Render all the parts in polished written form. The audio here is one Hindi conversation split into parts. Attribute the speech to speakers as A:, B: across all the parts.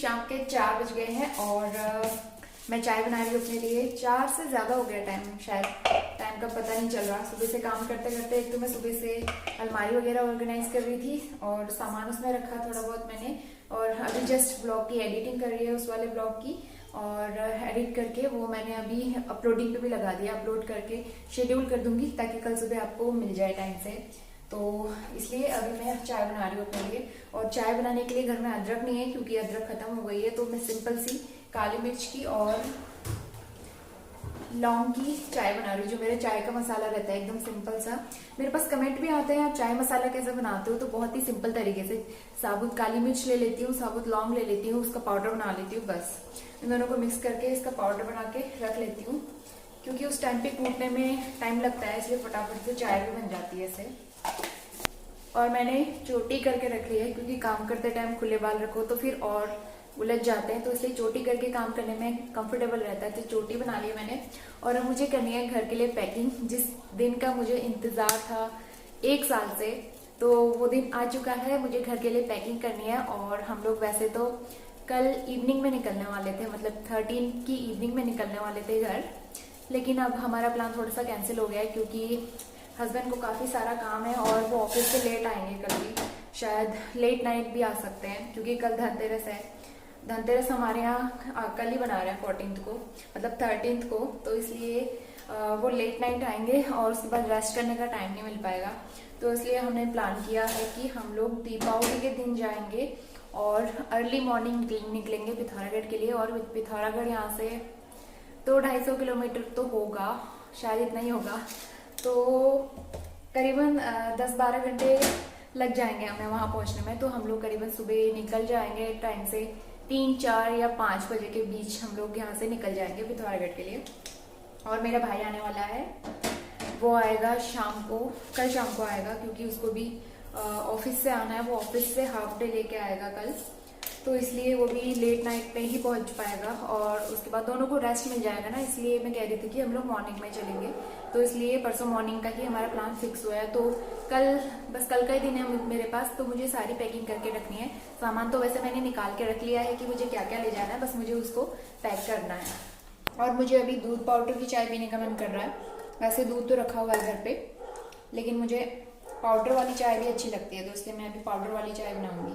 A: शाम के 4 बज गए हैं और मैं चाय बना रही हूँ अपने लिए। 4 से ज़्यादा हो गया टाइम, शायद टाइम का पता नहीं चल रहा। सुबह से काम करते करते एक तो मैं सुबह से अलमारी वगैरह ऑर्गेनाइज कर रही थी और सामान उसमें रखा थोड़ा बहुत मैंने, और अभी जस्ट ब्लॉग की एडिटिंग कर रही है उस वाले ब्लॉग की, और एडिट करके वो मैंने अभी अपलोडिंग पे भी लगा दिया। अपलोड करके शेड्यूल कर दूंगी ताकि कल सुबह आपको मिल जाए टाइम से। तो इसलिए अभी मैं चाय बना रही हूँ अपने लिए। और चाय बनाने के लिए घर में अदरक नहीं है क्योंकि अदरक खत्म हो गई है, तो मैं सिंपल सी काली मिर्च की और लौंग की चाय बना रही हूँ। जो मेरा चाय का मसाला रहता है एकदम सिंपल सा। मेरे पास कमेंट भी आते हैं आप चाय मसाला कैसे बनाते हो, तो बहुत ही सिंपल तरीके से साबुत काली मिर्च ले लेती हूँ, साबुत लौंग ले लेती हूँ, उसका पाउडर बना लेती हूँ। बस इन दोनों को मिक्स करके इसका पाउडर बना के रख लेती हूँ, क्योंकि उस टाइम पे कूटने में टाइम लगता है, इसलिए फटाफट से चाय भी बन जाती है इससे। और मैंने चोटी करके रख ली है क्योंकि काम करते टाइम खुले बाल रखो तो फिर और उलझ जाते हैं, तो इसलिए चोटी करके काम करने में कंफर्टेबल रहता है। तो चोटी बना ली मैंने। और अब मुझे करनी है घर के लिए पैकिंग, जिस दिन का मुझे इंतजार था 1 साल से, तो वो दिन आ चुका है। मुझे घर के लिए पैकिंग करनी है। और हम लोग वैसे तो कल इवनिंग में निकलने वाले थे, मतलब 13 की इवनिंग में निकलने वाले थे घर, लेकिन अब हमारा प्लान थोड़ा सा कैंसिल हो गया है क्योंकि हस्बैंड को काफ़ी सारा काम है और वो ऑफिस से लेट आएंगे। कल भी शायद लेट नाइट भी आ सकते हैं क्योंकि कल धनतेरस है। धनतेरस हमारे यहाँ कल ही बना रहे हैं 14th को, मतलब 13th को, तो इसलिए वो लेट नाइट आएंगे और उसके बाद रेस्ट करने का टाइम नहीं मिल पाएगा। तो इसलिए हमने प्लान किया है कि हम लोग दीपावली के दिन जाएंगे और अर्ली मॉर्निंग निकलेंगे पिथौरागढ़ के लिए। और पिथौरागढ़ यहाँ से तो 250 किलोमीटर तो होगा, शायद इतना ही होगा, तो करीबन 10-12 घंटे लग जाएंगे हमें वहां पहुंचने में। तो हम लोग करीबन सुबह निकल जाएंगे टाइम से 3, 4 या 5 बजे के बीच हम लोग यहाँ से निकल जाएंगे पिथौरागढ़ के लिए। और मेरा भाई आने वाला है, वो आएगा शाम को, कल शाम को आएगा क्योंकि उसको भी ऑफिस से आना है। वो ऑफिस से हाफ डे लेके आएगा कल, तो इसलिए वो भी लेट नाइट पे ही पहुंच पाएगा और उसके बाद दोनों को रेस्ट मिल जाएगा ना। इसलिए मैं कह रही थी कि हम लोग मॉर्निंग में चलेंगे, तो इसलिए परसों मॉर्निंग का ही हमारा प्लान फिक्स हुआ है। तो कल, बस कल का ही दिन है मेरे पास, तो मुझे सारी पैकिंग करके रखनी है। सामान तो वैसे मैंने निकाल के रख लिया है कि मुझे क्या क्या ले जाना है, बस मुझे उसको पैक करना है। और मुझे अभी दूध पाउडर की चाय पीने का मन कर रहा है। वैसे दूध तो रखा हुआ है घर पे, लेकिन मुझे पाउडर वाली चाय भी अच्छी लगती है, तो इसलिए मैं अभी पाउडर वाली चाय बनाऊंगी।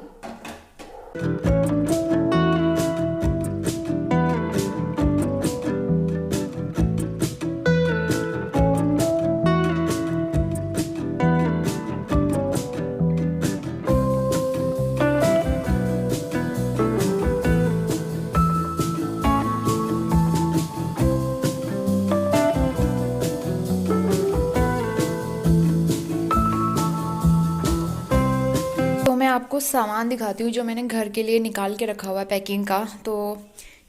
A: मैं आपको सामान दिखाती हूँ जो मैंने घर के लिए निकाल के रखा हुआ है पैकिंग का। तो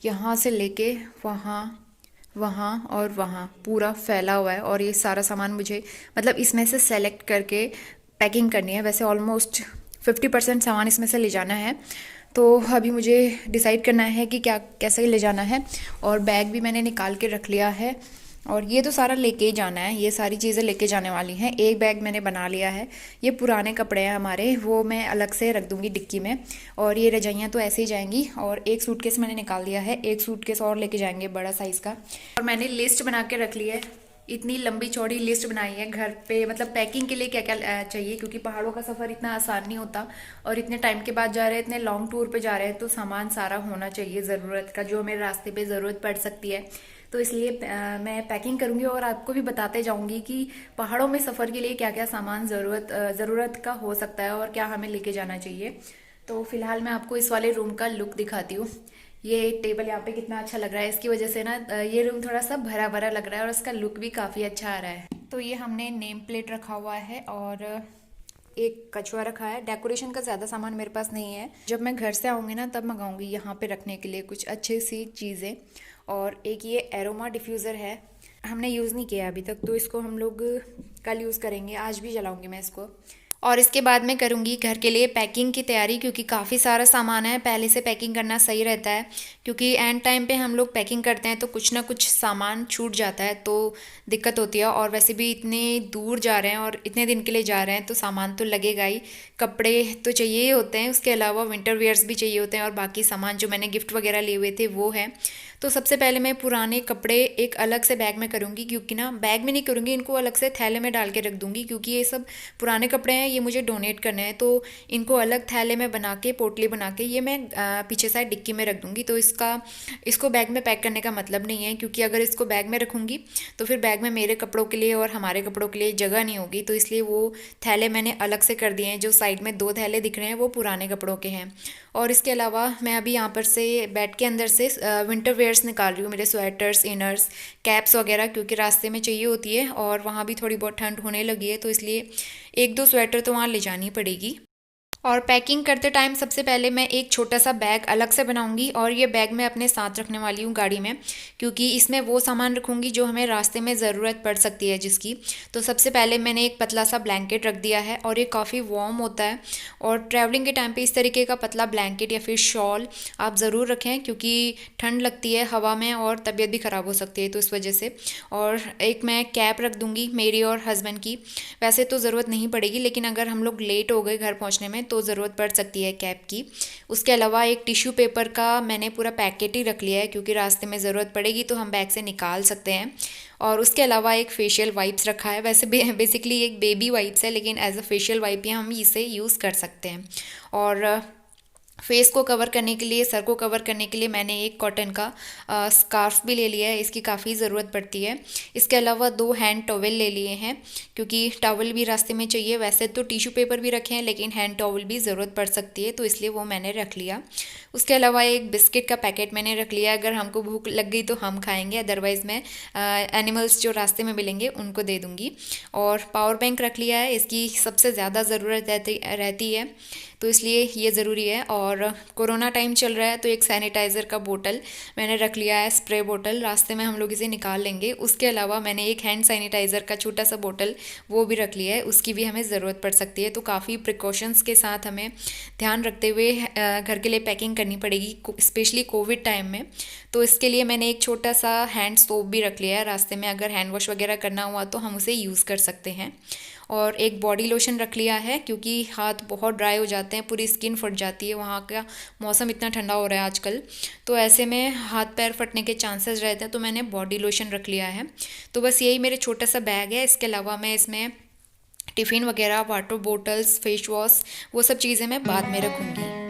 A: यहाँ से लेके वहाँ, वहाँ और वहाँ पूरा फैला हुआ है। और ये सारा सामान मुझे, मतलब इसमें से सेलेक्ट करके पैकिंग करनी है। वैसे ऑलमोस्ट 50% सामान इसमें से ले जाना है, तो अभी मुझे डिसाइड करना है कि क्या कैसे ले जाना है। और बैग भी मैंने निकाल के रख लिया है, और ये तो सारा लेके ही जाना है, ये सारी चीज़ें लेके जाने वाली हैं। एक बैग मैंने बना लिया है, ये पुराने कपड़े हैं हमारे, वो मैं अलग से रख दूंगी डिक्की में। और ये रजाइयाँ तो ऐसे ही जाएंगी। और एक सूटकेस मैंने निकाल दिया है, एक सूटकेस और लेके जाएंगे बड़ा साइज़ का। और मैंने लिस्ट बना के रख ली है, इतनी लंबी चौड़ी लिस्ट बनाई है घर पे, मतलब पैकिंग के लिए क्या क्या चाहिए, क्योंकि पहाड़ों का सफ़र इतना आसान नहीं होता और इतने टाइम के बाद जा रहे हैं, इतने लॉन्ग टूर पे जा रहे हैं, तो सामान सारा होना चाहिए ज़रूरत का, जो हमें रास्ते पे ज़रूरत पड़ सकती है। तो इसलिए मैं पैकिंग करूंगी और आपको भी बताते जाऊंगी कि पहाड़ों में सफ़र के लिए क्या क्या सामान ज़रूरत का हो सकता है और क्या हमें लेके जाना चाहिए। तो फिलहाल मैं आपको इस वाले रूम का लुक दिखाती हूँ। ये टेबल यहाँ पे कितना अच्छा लग रहा है, इसकी वजह से ना ये रूम थोड़ा सा भरा भरा लग रहा है और इसका लुक भी काफ़ी अच्छा आ रहा है। तो ये हमने नेम प्लेट रखा हुआ है और एक कछुआ रखा है। डेकोरेशन का ज़्यादा सामान मेरे पास नहीं है, जब मैं घर से आऊँगी ना तब मंगाऊंगी यहाँ पे रखने के लिए कुछ अच्छी सी चीज़ें। और एक ये एरोमा डिफ्यूज़र है, हमने यूज़ नहीं किया अभी तक, तो इसको हम लोग कल यूज़ करेंगे, आज भी जलाऊंगी मैं इसको। और इसके बाद मैं करूँगी घर के लिए पैकिंग की तैयारी, क्योंकि काफ़ी सारा सामान है, पहले से पैकिंग करना सही रहता है। क्योंकि एंड टाइम पे हम लोग पैकिंग करते हैं तो कुछ ना कुछ सामान छूट जाता है, तो दिक्कत होती है। और वैसे भी इतने दूर जा रहे हैं और इतने दिन के लिए जा रहे हैं तो सामान तो लगेगा ही। कपड़े तो चाहिए ही होते हैं, उसके अलावा विंटर वेयर्स भी चाहिए होते हैं, और बाकी सामान जो मैंने गिफ्ट वगैरह लिए हुए थे वो है। तो सबसे पहले मैं पुराने कपड़े एक अलग से बैग में करूँगी, क्योंकि ना बैग में नहीं करूँगी, इनको अलग से थैले में डाल के रख दूँगी, क्योंकि ये सब पुराने कपड़े हैं, ये मुझे डोनेट करने हैं। तो इनको अलग थैले में बना के, पोटली बना के, ये मैं पीछे साइड डिक्की में रख दूँगी। तो इसको बैग में पैक करने का मतलब नहीं है, क्योंकि अगर इसको बैग में रखूँगी तो फिर बैग में मेरे कपड़ों के लिए और हमारे कपड़ों के लिए जगह नहीं होगी। तो इसलिए वो थैले मैंने अलग से कर दिए हैं। जो साइड में 2 थैले दिख रहे हैं वो पुराने कपड़ों के हैं। और इसके अलावा मैं अभी यहाँ पर से बेड के अंदर से विंटर वेयर्स निकाल रही हूँ, मेरे स्वेटर्स, इनर्स, कैप्स वगैरह, क्योंकि रास्ते में चाहिए होती है और वहाँ भी थोड़ी बहुत ठंड होने लगी है, तो इसलिए 1-2 स्वेटर तो वहाँ ले जानी पड़ेगी। और पैकिंग करते टाइम सबसे पहले मैं एक छोटा सा बैग अलग से बनाऊंगी, और ये बैग मैं अपने साथ रखने वाली हूँ गाड़ी में, क्योंकि इसमें वो सामान रखूँगी जो हमें रास्ते में ज़रूरत पड़ सकती है जिसकी। तो सबसे पहले मैंने एक पतला सा ब्लैंकेट रख दिया है, और ये काफ़ी वार्म होता है। और ट्रैवलिंग के टाइम पे इस तरीके का पतला ब्लैंकेट या फिर शॉल आप ज़रूर रखें, क्योंकि ठंड लगती है हवा में और तबीयत भी ख़राब हो सकती है, तो इस वजह से। और एक मैं कैप रख दूँगी मेरी और हस्बैंड की। वैसे तो ज़रूरत नहीं पड़ेगी, लेकिन अगर हम लोग लेट हो गए घर पहुँचने में तो ज़रूरत पड़ सकती है कैप की। उसके अलावा एक टिश्यू पेपर का मैंने पूरा पैकेट ही रख लिया है, क्योंकि रास्ते में ज़रूरत पड़ेगी तो हम बैग से निकाल सकते हैं। और उसके अलावा एक फेशियल वाइप्स रखा है, वैसे बेसिकली एक बेबी वाइप्स है, लेकिन एज अ फेशियल वाइप ही हम इसे यूज़ कर सकते हैं। और फेस को कवर करने के लिए, सर को कवर करने के लिए मैंने एक कॉटन का स्कार्फ भी ले लिया है, इसकी काफ़ी ज़रूरत पड़ती है। इसके अलावा 2 हैंड टॉवल ले लिए हैं, क्योंकि टॉवल भी रास्ते में चाहिए। वैसे तो टिश्यू पेपर भी रखे हैं, लेकिन हैंड टॉवल भी ज़रूरत पड़ सकती है, तो इसलिए वो मैंने रख लिया। उसके अलावा एक बिस्किट का पैकेट मैंने रख लिया, अगर हमको भूख लग गई तो हम खाएंगे, अदरवाइज़ मैं एनिमल्स जो रास्ते में मिलेंगे उनको दे दूँगी। और पावर बैंक रख लिया है, इसकी सबसे ज़्यादा ज़रूरत रहती है, तो इसलिए ये ज़रूरी है। और कोरोना टाइम चल रहा है, तो एक सैनिटाइज़र का बोतल मैंने रख लिया है, स्प्रे बोतल, रास्ते में हम लोग इसे निकाल लेंगे। उसके अलावा मैंने एक हैंड सैनिटाइज़र का छोटा सा बोतल वो भी रख लिया है, उसकी भी हमें ज़रूरत पड़ सकती है। तो काफ़ी प्रिकॉशंस के साथ हमें ध्यान रखते हुए घर के लिए पैकिंग करनी पड़ेगी, स्पेशली कोविड टाइम में। तो इसके लिए मैंने एक छोटा सा हैंड सोप भी रख लिया है, रास्ते में अगर हैंड वॉश वगैरह करना हुआ तो हम उसे यूज़ कर सकते हैं। और एक बॉडी लोशन रख लिया है, क्योंकि हाथ बहुत ड्राई हो जाते हैं, पूरी स्किन फट जाती है, वहाँ का मौसम इतना ठंडा हो रहा है आजकल, तो ऐसे में हाथ पैर फटने के चांसेस रहते हैं, तो मैंने बॉडी लोशन रख लिया है। तो बस यही मेरे छोटा सा बैग है। इसके अलावा मैं इसमें टिफ़िन वगैरह, वाटर बोटल्स, फेस वॉश, वो सब चीज़ें मैं बाद में रखूँगी।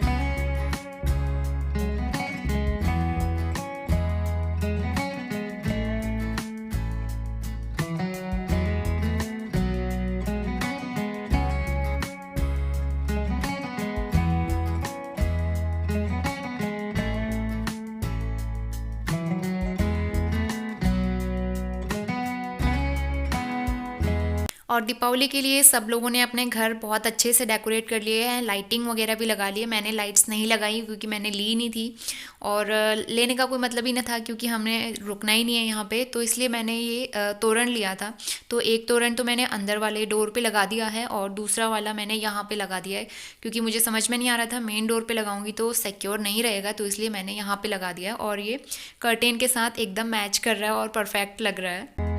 A: और दीपावली के लिए सब लोगों ने अपने घर बहुत अच्छे से डेकोरेट कर लिए हैं, लाइटिंग वगैरह भी लगा ली है। मैंने लाइट्स नहीं लगाई, क्योंकि मैंने ली नहीं थी, और लेने का कोई मतलब ही ना था, क्योंकि हमने रुकना ही नहीं है यहाँ पे, तो इसलिए मैंने ये तोरण लिया था। तो एक तोरण तो मैंने अंदर वाले डोर पे लगा दिया है, और दूसरा वाला मैंने यहाँ पे लगा दिया है, क्योंकि मुझे समझ में नहीं आ रहा था मेन डोर पे लगाऊंगी तो सिक्योर नहीं रहेगा, तो इसलिए मैंने यहाँ पे लगा दिया है। और ये कर्टेन के साथ एकदम मैच कर रहा है और परफेक्ट लग रहा है।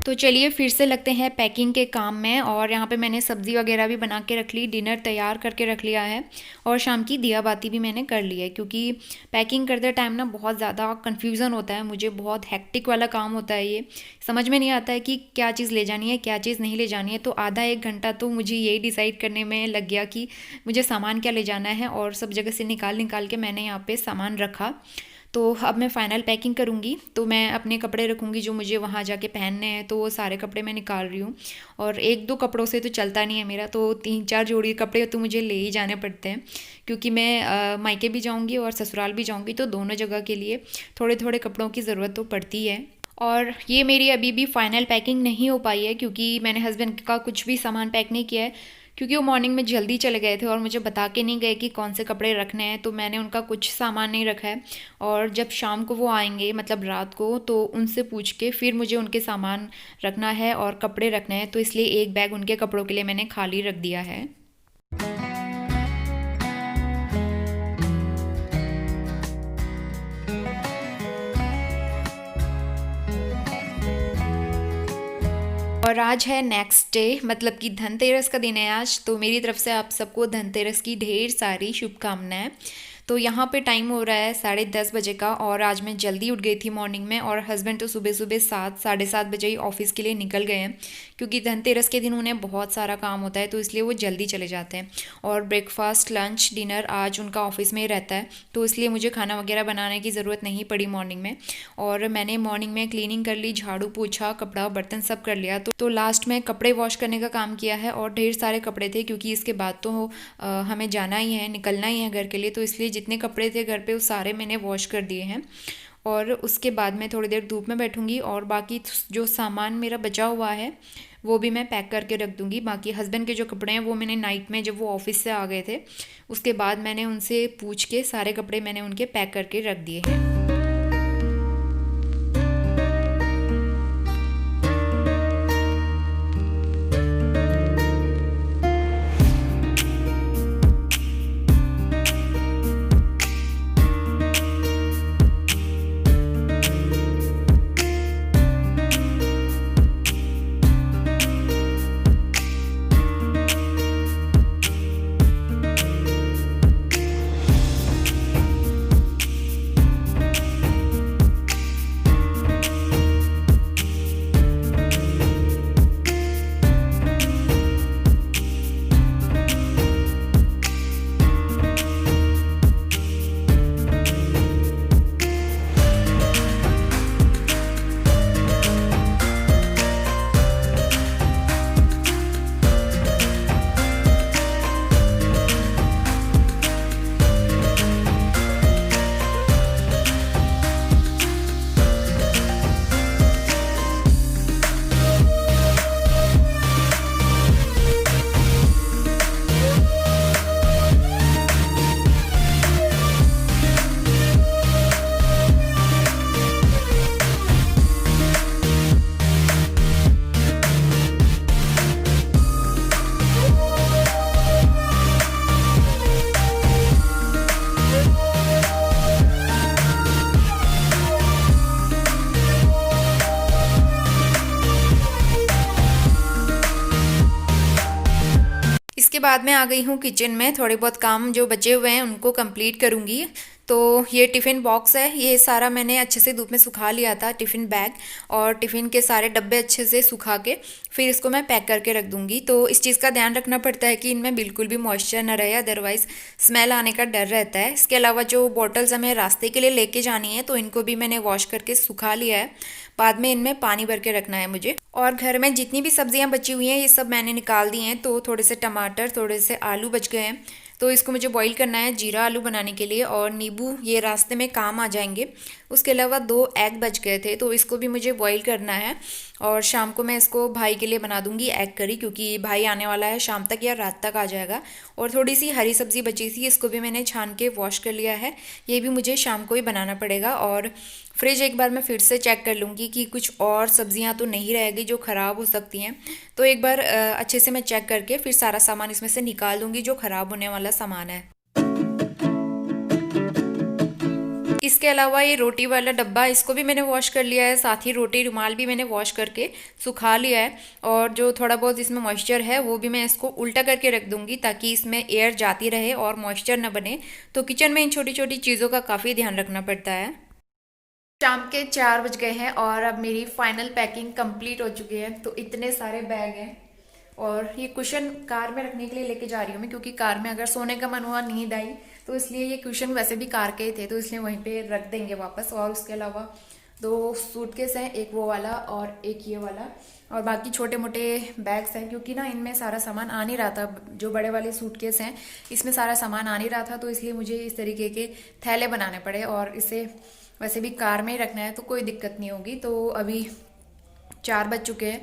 A: तो चलिए फिर से लगते हैं पैकिंग के काम में। और यहाँ पे मैंने सब्ज़ी वगैरह भी बना के रख ली, डिनर तैयार करके रख लिया है, और शाम की दिया बाती भी मैंने कर ली है, क्योंकि पैकिंग करते टाइम ना बहुत ज़्यादा कन्फ्यूज़न होता है मुझे, बहुत हेक्टिक वाला काम होता है ये, समझ में नहीं आता है कि क्या चीज़ ले जानी है, क्या चीज़ नहीं ले जानी है। तो आधा 1 घंटा तो मुझे यही डिसाइड करने में लग गया कि मुझे सामान क्या ले जाना है, और सब जगह से निकाल के मैंने यहाँ पर सामान रखा। तो अब मैं फ़ाइनल पैकिंग करूँगी, तो मैं अपने कपड़े रखूँगी जो मुझे वहाँ जाके पहनने हैं, तो वो सारे कपड़े मैं निकाल रही हूँ। और 1-2 कपड़ों से तो चलता नहीं है मेरा, तो 3-4 जोड़ी कपड़े तो मुझे ले ही जाने पड़ते हैं, क्योंकि मैं मायके भी जाऊँगी और ससुराल भी जाऊँगी, तो दोनों जगह के लिए थोड़े थोड़े कपड़ों की ज़रूरत तो पड़ती है। और ये मेरी अभी भी फ़ाइनल पैकिंग नहीं हो पाई है, क्योंकि मैंने हस्बैंड का कुछ भी सामान पैक नहीं किया है, क्योंकि वो मॉर्निंग में जल्दी चले गए थे और मुझे बता के नहीं गए कि कौन से कपड़े रखने हैं, तो मैंने उनका कुछ सामान नहीं रखा है। और जब शाम को वो आएंगे मतलब रात को, तो उनसे पूछ के फिर मुझे उनके सामान रखना है और कपड़े रखने हैं, तो इसलिए एक बैग उनके कपड़ों के लिए मैंने खाली रख दिया है। और आज है नेक्स्ट डे, मतलब कि धनतेरस का दिन है आज। तो मेरी तरफ से आप सबको धनतेरस की ढेर सारी शुभकामनाएं। तो यहाँ पे टाइम हो रहा है 10:30 बजे का, और आज मैं जल्दी उठ गई थी मॉर्निंग में, और हस्बैंड तो सुबह सुबह 7-7:30 बजे ही ऑफिस के लिए निकल गए हैं, क्योंकि धनतेरस के दिन उन्हें बहुत सारा काम होता है, तो इसलिए वो जल्दी चले जाते हैं। और ब्रेकफास्ट, लंच, डिनर आज उनका ऑफिस में ही रहता है, तो इसलिए मुझे खाना वगैरह बनाने की ज़रूरत नहीं पड़ी मॉर्निंग में। और मैंने मॉर्निंग में क्लीनिंग कर ली, झाड़ू पोछा, कपड़ा बर्तन सब कर लिया। तो लास्ट में कपड़े वॉश करने का काम किया है, और ढेर सारे कपड़े थे, क्योंकि इसके बाद तो हमें जाना ही है, निकलना ही है घर के लिए, तो इसलिए जितने कपड़े थे घर पे वो सारे मैंने वॉश कर दिए हैं। और उसके बाद मैं थोड़ी देर धूप में बैठूंगी, और बाकी जो सामान मेरा बचा हुआ है वो भी मैं पैक करके रख दूंगी। बाकी हस्बैंड के जो कपड़े हैं वो मैंने नाइट में, जब वो ऑफिस से आ गए थे, उसके बाद मैंने उनसे पूछ के सारे कपड़े मैंने उनके पैक करके रख दिए हैं। इसके बाद मैं आ गई हूँ किचन में, थोड़े बहुत काम जो बचे हुए हैं उनको कंप्लीट करूँगी। तो ये टिफ़िन बॉक्स है, ये सारा मैंने अच्छे से धूप में सुखा लिया था, टिफ़िन बैग और टिफ़िन के सारे डब्बे अच्छे से सुखा के फिर इसको मैं पैक करके रख दूँगी। तो इस चीज़ का ध्यान रखना पड़ता है कि इनमें बिल्कुल भी मॉइस्चर ना रहे, अदरवाइज़ स्मेल आने का डर रहता है। इसके अलावा जो बॉटल्स हमें रास्ते के लिए लेके जानी है, तो इनको भी मैंने वॉश करके सुखा लिया है। बाद में इनमें पानी भर के रखना है मुझे। और घर में जितनी भी सब्जियां बची हुई हैं ये सब मैंने निकाल दी हैं। तो थोड़े से टमाटर, थोड़े से आलू बच गए हैं, तो इसको मुझे बॉईल करना है जीरा आलू बनाने के लिए, और नींबू ये रास्ते में काम आ जाएंगे। उसके अलावा 2 एग बच गए थे, तो इसको भी मुझे बॉईल करना है। और शाम को मैं इसको भाई के लिए बना दूंगी एग करी, क्योंकि भाई आने वाला है, शाम तक या रात तक आ जाएगा। और थोड़ी सी हरी सब्जी बची थी, इसको भी मैंने छान के वॉश कर लिया है, ये भी मुझे शाम को ही बनाना पड़ेगा। और फ्रिज एक बार मैं फिर से चेक कर लूँगी कि कुछ और सब्जियां तो नहीं रहेगी जो ख़राब हो सकती हैं। तो एक बार अच्छे से मैं चेक करके फिर सारा सामान इसमें से निकाल दूँगी जो ख़राब होने वाला सामान है। इसके अलावा ये रोटी वाला डब्बा, इसको भी मैंने वॉश कर लिया है, साथ ही रोटी रुमाल भी मैंने वॉश करके सुखा लिया है। और जो थोड़ा बहुत इसमें मॉइस्चर है वो भी मैं इसको उल्टा करके रख दूंगी, ताकि इसमें एयर जाती रहे और मॉइस्चर न बने। तो किचन में इन छोटी छोटी चीज़ों का काफ़ी ध्यान रखना पड़ता है। शाम के 4 बज गए हैं और अब मेरी फाइनल पैकिंग कंप्लीट हो चुकी है। तो इतने सारे बैग हैं, और ये कुशन कार में रखने के लिए लेके जा रही हूँ मैं, क्योंकि कार में अगर सोने का मन हुआ, नींद आई, तो इसलिए ये कुशन वैसे भी कार के ही थे, तो इसलिए वहीं पे रख देंगे वापस। और उसके अलावा 2 सूटकेस हैं, एक वो वाला और एक ये वाला, और बाकी छोटे मोटे बैग्स हैं, क्योंकि ना इनमें सारा सामान आ नहीं रहा था। जो बड़े वाले सूटकेस हैं इसमें सारा सामान आ नहीं रहा था, तो इसलिए मुझे इस तरीके के थैले बनाने पड़े। और इसे वैसे भी कार में ही रखना है तो कोई दिक्कत नहीं होगी। तो अभी 4 बज चुके हैं,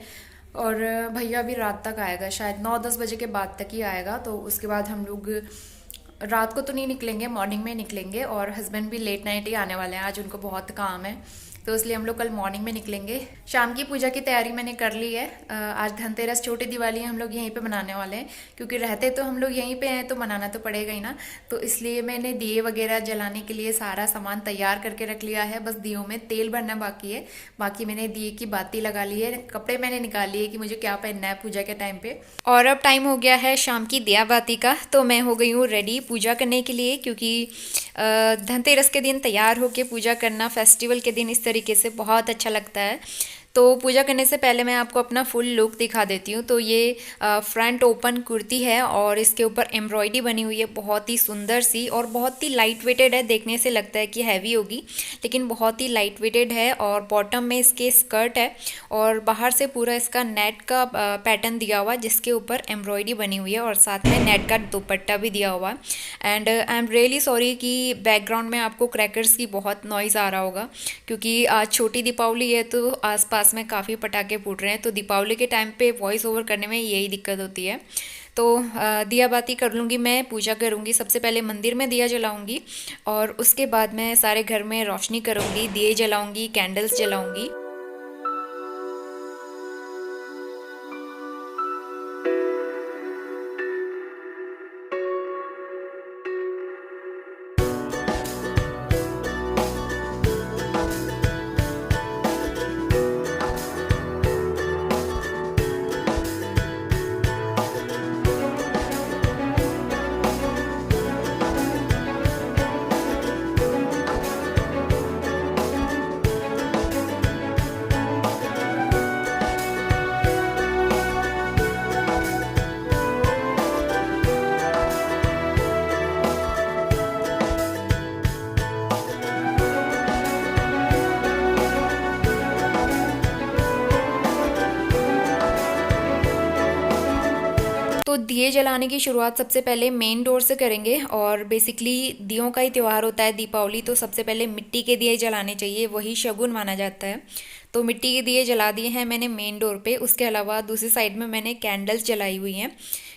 A: और भैया अभी रात तक आएगा, शायद 9-10 बजे के बाद तक ही आएगा। तो उसके बाद हम लोग रात को तो नहीं निकलेंगे, मॉर्निंग में निकलेंगे। और हस्बैंड भी लेट नाइट ही आने वाले हैं, आज उनको बहुत काम है, तो इसलिए हम लोग कल मॉर्निंग में निकलेंगे। शाम की पूजा की तैयारी मैंने कर ली है। आज धनतेरस, छोटी दिवाली हम लोग यहीं पे मनाने वाले हैं, क्योंकि रहते तो हम लोग यहीं पे हैं तो मनाना तो पड़ेगा ही ना। तो इसलिए मैंने दिए वगैरह जलाने के लिए सारा सामान तैयार करके रख लिया है, बस दियों में तेल भरना बाकी है। बाकी मैंने दिए की बाती लगा ली है, कपड़े मैंने निकाल लिए कि मुझे क्या पहनना है पूजा के टाइम पे। और अब टाइम हो गया है शाम की दिया बाती का, तो मैं हो गई हूँ रेडी पूजा करने के लिए, क्योंकि धनतेरस के दिन तैयार होके पूजा करना फेस्टिवल के दिन इस तरीके से बहुत अच्छा लगता है। तो पूजा करने से पहले मैं आपको अपना फुल लुक दिखा देती हूँ। तो ये फ्रंट ओपन कुर्ती है और इसके ऊपर एम्ब्रॉयडरी बनी हुई है, बहुत ही सुंदर सी, और बहुत ही लाइट वेटेड है। देखने से लगता है कि हैवी होगी, लेकिन बहुत ही लाइट वेटेड है। और बॉटम में इसके स्कर्ट है और बाहर से पूरा इसका नेट का पैटर्न दिया हुआ है, जिसके ऊपर एम्ब्रॉयडरी बनी हुई है और साथ में नेट का दुपट्टा भी दिया हुआ है। And I am really sorry कि बैकग्राउंड में आपको क्रैकर्स की बहुत नॉइज़ आ रहा होगा, क्योंकि आज छोटी दीपावली है तो आसपास में काफ़ी पटाखे फूट रहे हैं। तो दीपावली के टाइम पे वॉइस ओवर करने में यही दिक्कत होती है। तो दिया बाती कर लूँगी, मैं पूजा करूँगी। सबसे पहले मंदिर में दिया जलाऊँगी और उसके बाद मैं सारे घर में रोशनी करूँगी, दिए जलाऊँगी, कैंडल्स जलाऊँगी। तो दिए जलाने की शुरुआत सबसे पहले मेन डोर से करेंगे। और बेसिकली दियों का ही त्यौहार होता है दीपावली, तो सबसे पहले मिट्टी के दिए जलाने चाहिए, वही शगुन माना जाता है। तो मिट्टी के दिए जला दिए हैं मैंने मेन डोर पे। उसके अलावा दूसरी साइड में मैंने कैंडल्स जलाई हुई हैं,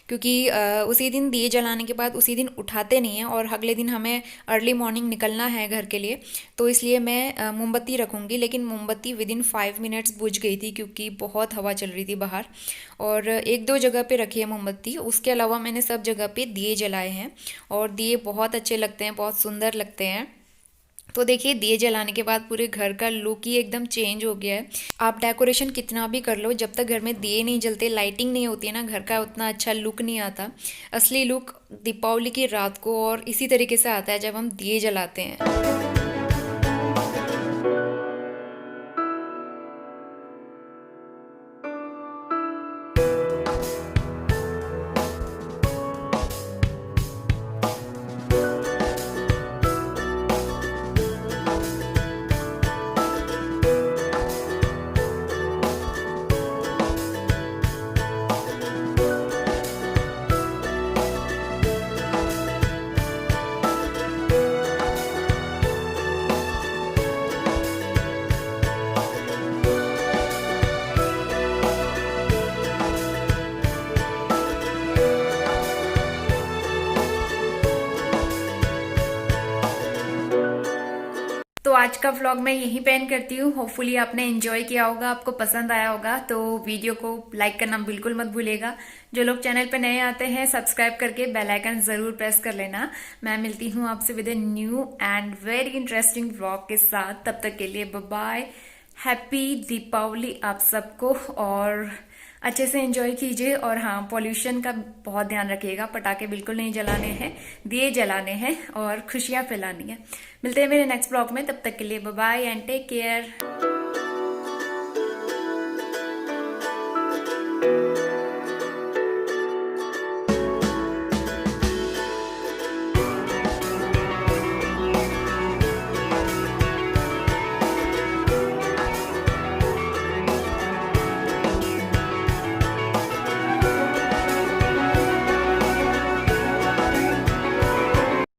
A: क्योंकि उसी दिन दिए जलाने के बाद उसी दिन उठाते नहीं हैं और अगले दिन हमें अर्ली मॉर्निंग निकलना है घर के लिए। तो इसलिए मैं मोमबत्ती रखूँगी, लेकिन मोमबत्ती विदिन 5 मिनट्स बुझ गई थी, क्योंकि बहुत हवा चल रही थी बाहर। और 1-2 जगह पे रखी है मोमबत्ती, उसके अलावा मैंने सब जगह पे दिए जलाए हैं और दिए बहुत अच्छे लगते हैं, बहुत सुंदर लगते हैं। तो देखिए दिए जलाने के बाद पूरे घर का लुक ही एकदम चेंज हो गया है। आप डेकोरेशन कितना भी कर लो, जब तक घर में दिए नहीं जलते, लाइटिंग नहीं होती है ना, घर का उतना अच्छा लुक नहीं आता। असली लुक दीपावली की रात को और इसी तरीके से आता है जब हम दिए जलाते हैं। तो आज का व्लॉग मैं यहीं पे एंड करती हूँ। होपफुली आपने एंजॉय किया होगा, आपको पसंद आया होगा। तो वीडियो को लाइक करना बिल्कुल मत भूलिएगा। जो लोग चैनल पे नए आते हैं सब्सक्राइब करके बेल आइकन जरूर प्रेस कर लेना। मैं मिलती हूँ आपसे with a new and very interesting vlog के साथ। तब तक के लिए बाय बाय, हैप्पी दीपावली आप सबको, और अच्छे से एंजॉय कीजिए। और हाँ, पॉल्यूशन का बहुत ध्यान रखिएगा, पटाखे बिल्कुल नहीं जलाने हैं, दिए जलाने हैं और खुशियां फैलानी है। मिलते हैं मेरे नेक्स्ट ब्लॉग में, तब तक के लिए bye bye and take care.